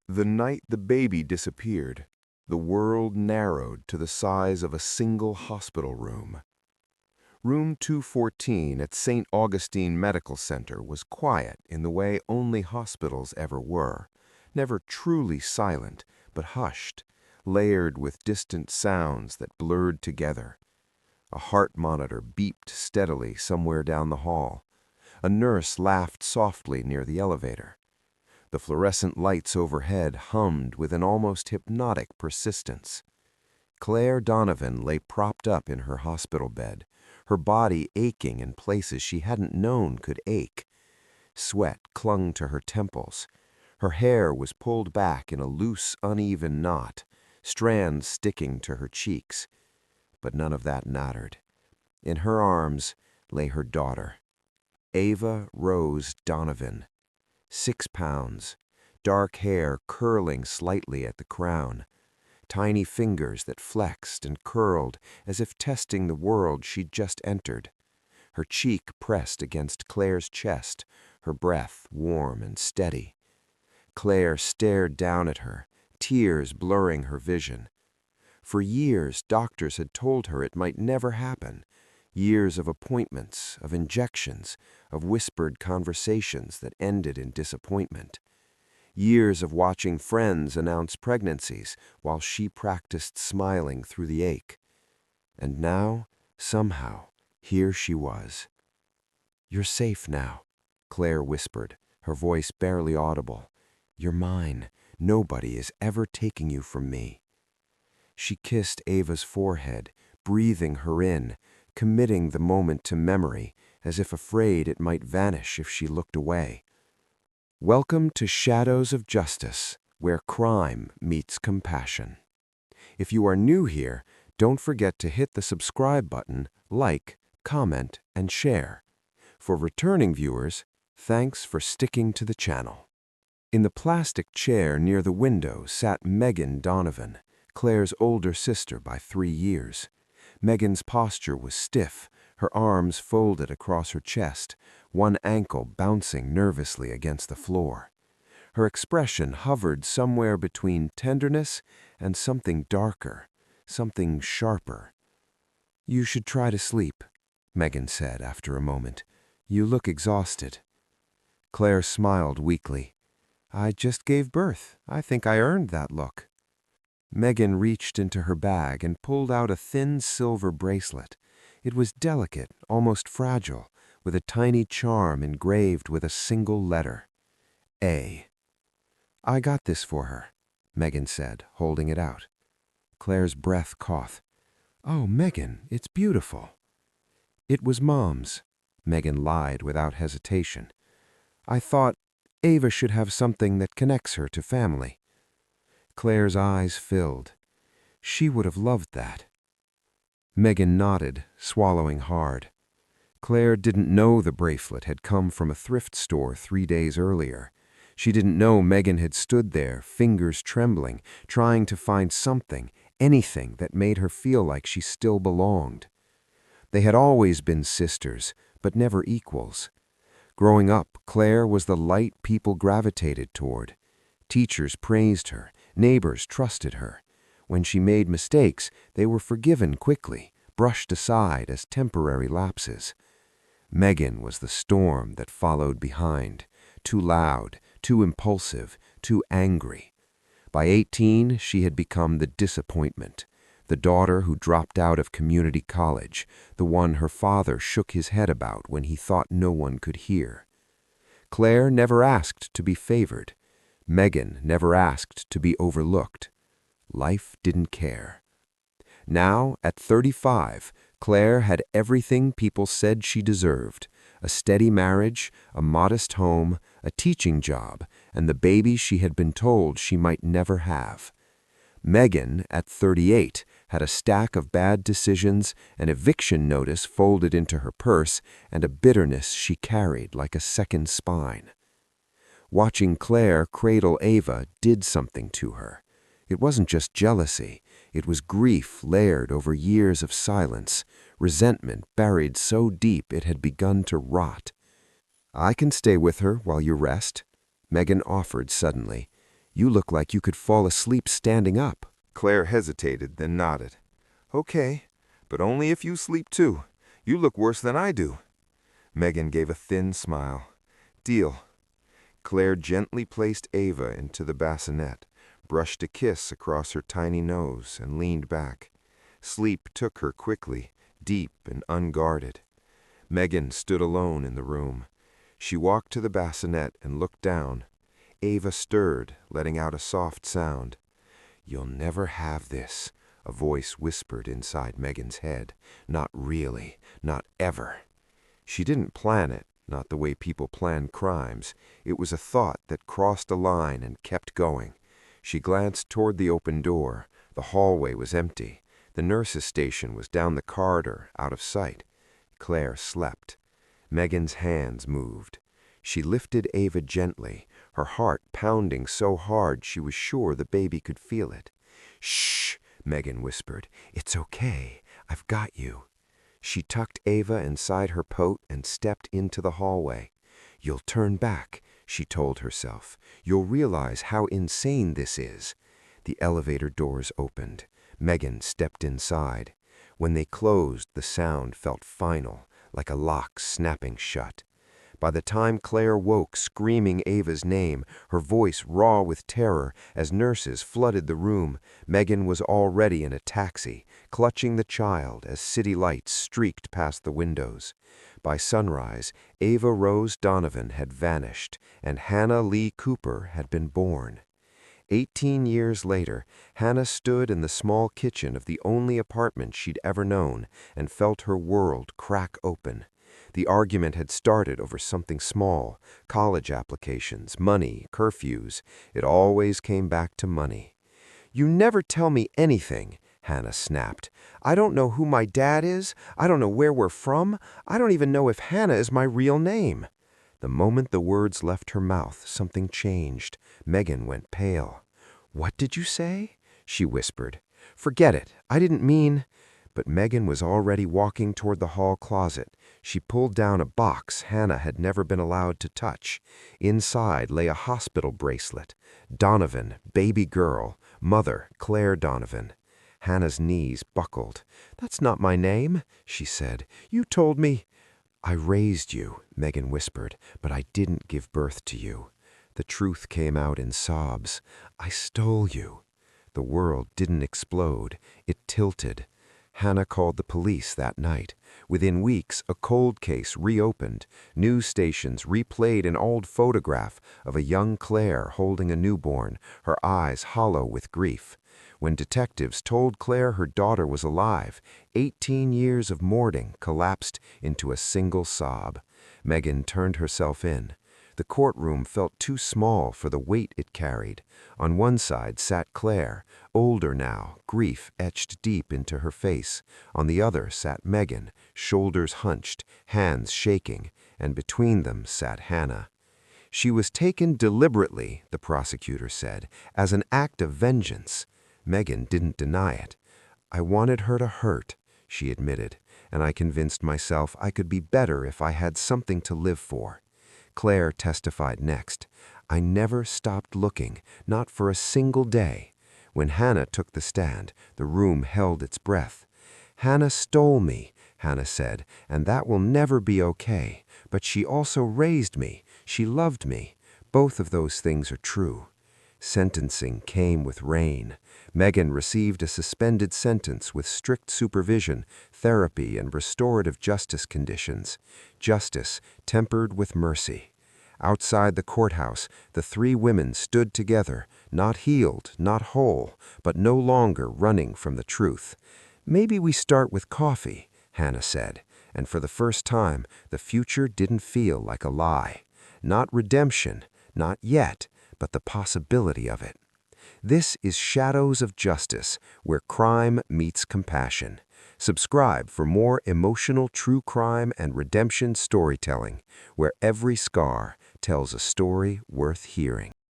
The night the baby disappeared, the world narrowed to the size of a single hospital room. Room 214 at St. Augustine Medical Center was quiet in the way only hospitals ever were, never truly silent, but hushed, layered with distant sounds that blurred together. A heart monitor beeped steadily somewhere down the hall. A nurse laughed softly near the elevator. The fluorescent lights overhead hummed with an almost hypnotic persistence. Claire Donovan lay propped up in her hospital bed, her body aching in places she hadn't known could ache. Sweat clung to her temples. Her hair was pulled back in a loose, uneven knot, strands sticking to her cheeks. But none of that mattered. In her arms lay her daughter, Ava Rose Donovan. 6 pounds, dark hair curling slightly at the crown, tiny fingers that flexed and curled as if testing the world she'd just entered. Her cheek pressed against Claire's chest, her breath warm and steady. Claire stared down at her, tears blurring her vision. For years, doctors had told her it might never happen. Years of appointments, of injections, of whispered conversations that ended in disappointment. Years of watching friends announce pregnancies while she practiced smiling through the ache. And now, somehow, here she was. "You're safe now," Claire whispered, her voice barely audible. "You're mine. Nobody is ever taking you from me." She kissed Ava's forehead, breathing her in, committing the moment to memory, as if afraid it might vanish if she looked away. Welcome to Shadows of Justice, where crime meets compassion. If you are new here, don't forget to hit the subscribe button, like, comment, and share. For returning viewers, thanks for sticking to the channel. In the plastic chair near the window sat Megan Donovan, Claire's older sister by 3 years. Megan's posture was stiff, her arms folded across her chest, one ankle bouncing nervously against the floor. Her expression hovered somewhere between tenderness and something darker, something sharper. "You should try to sleep," Megan said after a moment. "You look exhausted." Claire smiled weakly. "I just gave birth. I think I earned that look." Megan reached into her bag and pulled out a thin silver bracelet. It was delicate, almost fragile, with a tiny charm engraved with a single letter. A. "I got this for her," Megan said, holding it out. Claire's breath caught. "Oh, Megan, it's beautiful." "It was Mom's," Megan lied without hesitation. "I thought Ava should have something that connects her to family." Claire's eyes filled. She would have loved that. Megan nodded, swallowing hard. Claire didn't know the bracelet had come from a thrift store 3 days earlier. She didn't know Megan had stood there, fingers trembling, trying to find something, anything that made her feel like she still belonged. They had always been sisters, but never equals. Growing up, Claire was the light people gravitated toward. Teachers praised her, neighbors trusted her. When she made mistakes, they were forgiven quickly, brushed aside as temporary lapses. Megan was the storm that followed behind, too loud, too impulsive, too angry. By 18, she had become the disappointment, the daughter who dropped out of community college, the one her father shook his head about when he thought no one could hear. Claire never asked to be favored. Megan never asked to be overlooked. Life didn't care. Now, at 35, Claire had everything people said she deserved: a steady marriage, a modest home, a teaching job, and the baby she had been told she might never have. Megan, at 38, had a stack of bad decisions, an eviction notice folded into her purse, and a bitterness she carried like a second spine. Watching Claire cradle Ava did something to her. It wasn't just jealousy. It was grief layered over years of silence, resentment buried so deep it had begun to rot. "I can stay with her while you rest," Megan offered suddenly. You look like you could fall asleep standing up." Claire hesitated, then nodded. "Okay, but only if you sleep too. You look worse than I do." Megan gave a thin smile. "Deal." Claire gently placed Ava into the bassinet, brushed a kiss across her tiny nose, and leaned back. Sleep took her quickly, deep and unguarded. Megan stood alone in the room. She walked to the bassinet and looked down. Ava stirred, letting out a soft sound. "You'll never have this," a voice whispered inside Megan's head. "Not really, not ever." She didn't plan it, not the way people plan crimes. It was a thought that crossed a line and kept going. She glanced toward the open door. The hallway was empty. The nurse's station was down the corridor, out of sight. Claire slept. Megan's hands moved. She lifted Ava gently, her heart pounding so hard she was sure the baby could feel it. "Shh," Megan whispered. "It's okay. I've got you." She tucked Ava inside her coat and stepped into the hallway. "You'll turn back," she told herself. "You'll realize how insane this is." The elevator doors opened. Megan stepped inside. When they closed, the sound felt final, like a lock snapping shut. By the time Claire woke, screaming Ava's name, her voice raw with terror, as nurses flooded the room, Megan was already in a taxi, clutching the child as city lights streaked past the windows. By sunrise, Ava Rose Donovan had vanished, and Hannah Leigh Cooper had been born. 18 years later, Hannah stood in the small kitchen of the only apartment she'd ever known and felt her world crack open. The argument had started over something small, college applications, money, curfews. It always came back to money. "You never tell me anything," Hannah snapped. "I don't know who my dad is. I don't know where we're from. I don't even know if Hannah is my real name." The moment the words left her mouth, something changed. Megan went pale. "What did you say?" she whispered. "Forget it. I didn't mean—" But Megan was already walking toward the hall closet. She pulled down a box Hannah had never been allowed to touch. Inside lay a hospital bracelet. Donovan, baby girl, mother, Claire Donovan. Hannah's knees buckled. "That's not my name," she said. "You told me—" "I raised you," Megan whispered, "but I didn't give birth to you." The truth came out in sobs. "I stole you." The world didn't explode. It tilted. Hannah called the police that night. Within weeks, a cold case reopened. News stations replayed an old photograph of a young Claire holding a newborn, her eyes hollow with grief. When detectives told Claire her daughter was alive, 18 years of mourning collapsed into a single sob. Megan turned herself in. The courtroom felt too small for the weight it carried. On one side sat Claire, older now, grief etched deep into her face. On the other sat Megan, shoulders hunched, hands shaking, and between them sat Hannah. She was taken deliberately, the prosecutor said, as an act of vengeance. Megan didn't deny it. "I wanted her to hurt," she admitted, "and I convinced myself I could be better if I had something to live for." Claire testified next. "I never stopped looking, not for a single day." When Hannah took the stand, the room held its breath. "Hannah stole me," Hannah said, "and that will never be okay. But she also raised me. She loved me. Both of those things are true." Sentencing came with rain. Megan received a suspended sentence with strict supervision, therapy, and restorative justice conditions. Justice tempered with mercy. Outside the courthouse, the three women stood together, not healed, not whole, but no longer running from the truth. "Maybe we start with coffee," Hannah said, and for the first time, the future didn't feel like a lie. Not redemption, not yet, but the possibility of it. This is Shadows of Justice, where crime meets compassion. Subscribe for more emotional true crime and redemption storytelling, where every scar tells a story worth hearing.